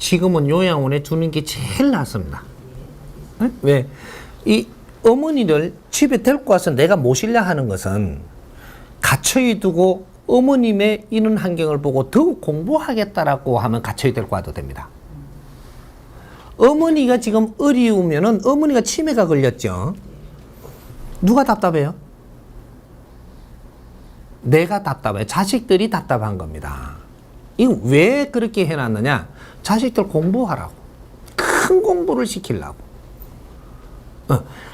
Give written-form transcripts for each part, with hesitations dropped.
지금은 요양원에 두는 게 제일 낫습니다. 왜? 이 어머니를 집에 데리고 와서 내가 모시려 하는 것은 갇혀이 두고 어머님의 이런 환경을 보고 더욱 공부하겠다라고 하면 갇혀이 데리고 와도 됩니다. 어머니가 지금 어리우면은 어머니가 치매가 걸렸죠. 누가 답답해요? 내가 답답해요. 자식들이 답답한 겁니다. 이거 왜 그렇게 해놨느냐? 자식들 공부하라고. 큰 공부를 시키려고.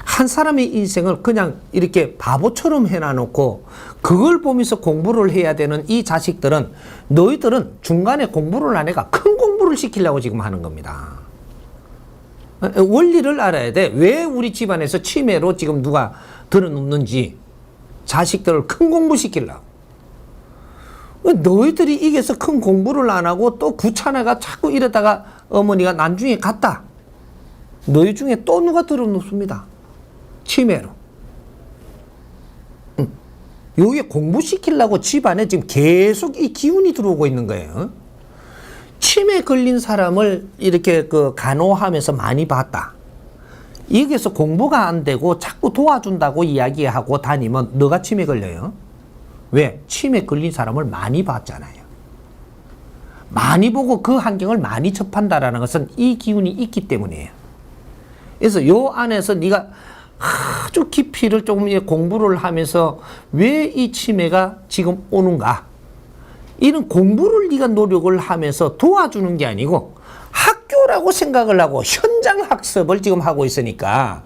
한 사람의 인생을 그냥 이렇게 바보처럼 해놔놓고 그걸 보면서 공부를 해야 되는 이 자식들은 너희들은 중간에 공부를 안 해가 큰 공부를 시키려고 지금 하는 겁니다. 원리를 알아야 돼. 왜 우리 집안에서 치매로 지금 누가 들어눕는지 자식들을 큰 공부 시키려고. 너희들이 이게서 큰 공부를 안 하고 또 귀찮아가 자꾸 이러다가 어머니가 나중에 갔다. 너희 중에 또 누가 들어눕습니다. 치매로. 여기에 공부시키려고 집안에 지금 계속 이 기운이 들어오고 있는 거예요. 치매 걸린 사람을 이렇게 간호하면서 많이 봤다. 여기서 공부가 안 되고 자꾸 도와준다고 이야기하고 다니면 너가 치매 걸려요. 왜? 치매 걸린 사람을 많이 봤잖아요. 많이 보고 그 환경을 많이 접한다라는 것은 이 기운이 있기 때문이에요. 그래서 요 안에서 네가 아주 깊이를 조금 공부를 하면서 왜 이 치매가 지금 오는가? 이런 공부를 네가 노력을 하면서 도와주는 게 아니고 학교라고 생각을 하고 현장 학습을 지금 하고 있으니까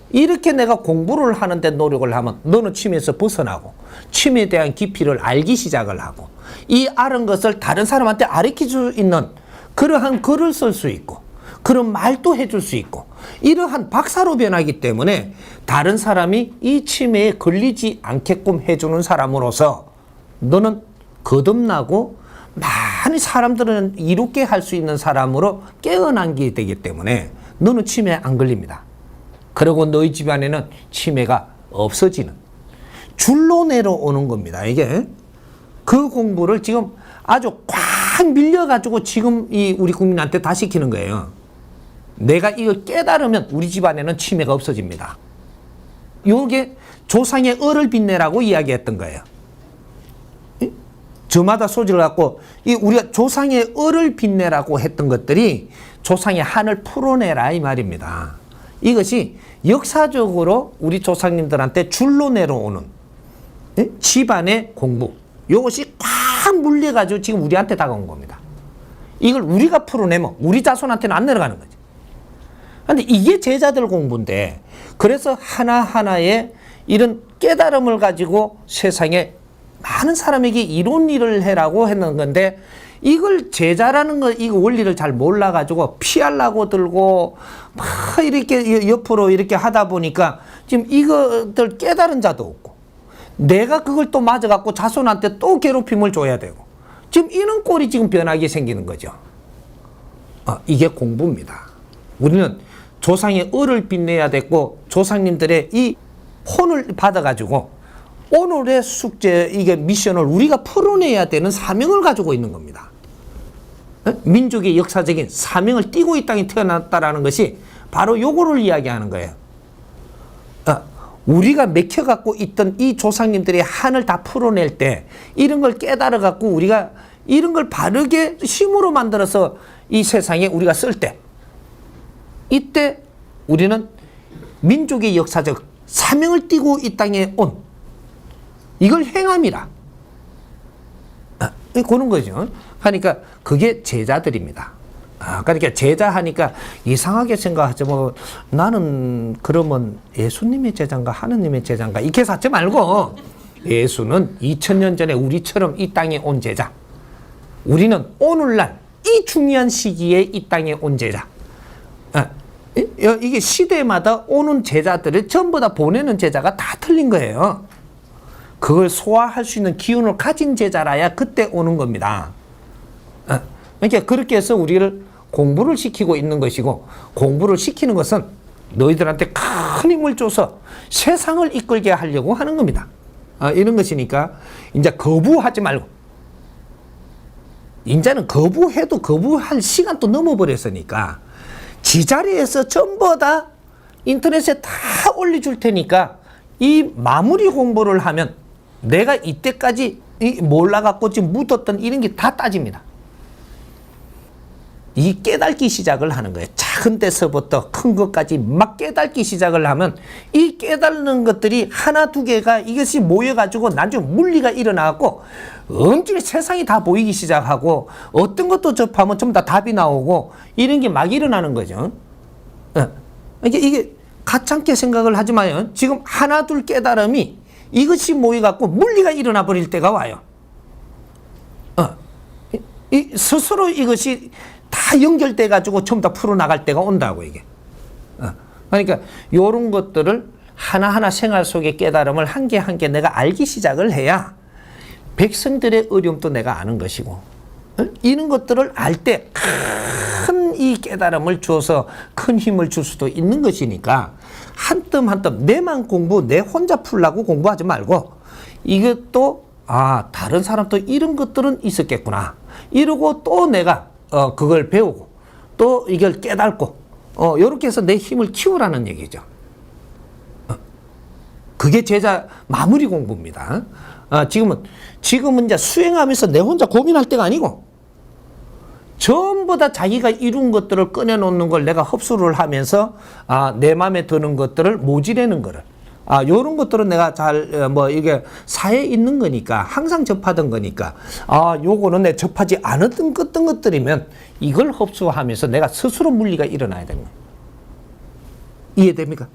이렇게 내가 공부를 하는데 노력을 하면 너는 치매에서 벗어나고 치매에 대한 깊이를 알기 시작을 하고 이 아는 것을 다른 사람한테 가르칠 수 있는 그러한 글을 쓸 수 있고 그런 말도 해줄 수 있고 이러한 박사로 변하기 때문에 다른 사람이 이 치매에 걸리지 않게끔 해주는 사람으로서 너는 거듭나고 많은 사람들은 이롭게 할 수 있는 사람으로 깨어난 게 되기 때문에 너는 치매에 안 걸립니다. 그리고 너희 집안에는 치매가 없어지는 줄로 내려오는 겁니다. 이게 그 공부를 지금 아주 꽉 밀려가지고 지금 이 우리 국민한테 다 시키는 거예요. 내가 이걸 깨달으면 우리 집안에는 치매가 없어집니다. 요게 조상의 을을 빛내라고 이야기했던 거예요. 저마다 소지를 갖고 우리가 조상의 을을 빛내라고 했던 것들이 조상의 한을 풀어내라 이 말입니다. 이것이 역사적으로 우리 조상님들한테 줄로 내려오는 집안의 공부, 이것이 꽉 물려가지고 지금 우리한테 다가온 겁니다. 이걸 우리가 풀어내면 우리 자손한테는 안 내려가는 거지. 근데 이게 제자들 공부인데, 그래서 하나하나의 이런 깨달음을 가지고 세상에 많은 사람에게 이런 일을 해라고 했는 건데, 이걸 제자라는 거, 이 원리를 잘 몰라가지고 피하려고 들고 막 이렇게 옆으로 이렇게 하다 보니까 지금 이것들 깨달은 자도 없고, 내가 그걸 또 맞아갖고 자손한테 또 괴롭힘을 줘야 되고, 지금 이런 꼴이 지금 변하게 생기는 거죠. 이게 공부입니다. 우리는 조상의 을을 빛내야 됐고, 조상님들의 이 혼을 받아가지고 오늘의 숙제, 이게 미션을 우리가 풀어내야 되는 사명을 가지고 있는 겁니다. 민족의 역사적인 사명을 띠고 이 땅에 태어났다라는 것이 바로 요거를 이야기하는 거예요. 우리가 맥혀갖고 있던 이 조상님들의 한을 다 풀어낼 때, 이런 걸 깨달아갖고 우리가 이런 걸 바르게 힘으로 만들어서 이 세상에 우리가 쓸 때, 이때 우리는 민족의 역사적 사명을 띠고 이 땅에 온, 이걸 행함이라. 그런 거죠. 그러니까 그게 제자들입니다. 그러니까 제자 하니까 이상하게 생각하지 뭐, 나는 그러면 예수님의 제자인가 하느님의 제자인가 이렇게 하지 말고, 예수는 2000년 전에 우리처럼 이 땅에 온 제자, 우리는 오늘날 이 중요한 시기에 이 땅에 온 제자. 이게 시대마다 오는 제자들을 전부 다 보내는 제자가 다 틀린 거예요. 그걸 소화할 수 있는 기운을 가진 제자라야 그때 오는 겁니다. 그러니까 그렇게 해서 우리를 공부를 시키고 있는 것이고, 공부를 시키는 것은 너희들한테 큰 힘을 줘서 세상을 이끌게 하려고 하는 겁니다. 이런 것이니까 이제 거부하지 말고, 이제는 거부해도 거부할 시간도 넘어버렸으니까 지 자리에서 전부 다 인터넷에 다 올려줄 테니까 이 마무리 공부를 하면 내가 이때까지 몰라갖고 지금 묻었던 이런 게 다 따집니다. 이 깨닫기 시작을 하는 거예요. 작은 데서부터 큰 것까지 막 깨닫기 시작을 하면 이 깨닫는 것들이 하나 두 개가 이것이 모여가지고 나중에 물리가 일어나고 엄청나게 세상이 다 보이기 시작하고 어떤 것도 접하면 전부 다 답이 나오고 이런 게 막 일어나는 거죠. 이게 가찮게 생각을 하지 마요. 지금 하나 둘 깨달음이 이것이 모여갖고 물리가 일어나 버릴 때가 와요. 스스로 이것이 다 연결돼 가지고 전부 다 풀어나갈 때가 온다고 이게. 그러니까 이런 것들을 하나하나 생활 속의 깨달음을 한 개 한 개 내가 알기 시작을 해야 백성들의 어려움도 내가 아는 것이고 이런 것들을 알 때 큰 이 깨달음을 주어서 큰 힘을 줄 수도 있는 것이니까 한 뜸 한 뜸 내만 공부 내 혼자 풀라고 공부하지 말고 이것도 다른 사람도 이런 것들은 있었겠구나 이러고 또 내가 그걸 배우고 또 이걸 깨닫고 이렇게 해서 내 힘을 키우라는 얘기죠. 그게 제자 마무리 공부입니다. 지금은 이제 수행하면서 내 혼자 고민할 때가 아니고 전부 다 자기가 이룬 것들을 꺼내놓는 걸 내가 흡수를 하면서 내 마음에 드는 것들을 모지내는 거를 요런 것들은 내가 이게 사회에 있는 거니까 항상 접하던 거니까 요거는 내가 접하지 않았던 것들이면 이걸 흡수하면서 내가 스스로 물리가 일어나야 되는 거예요. 이해됩니까?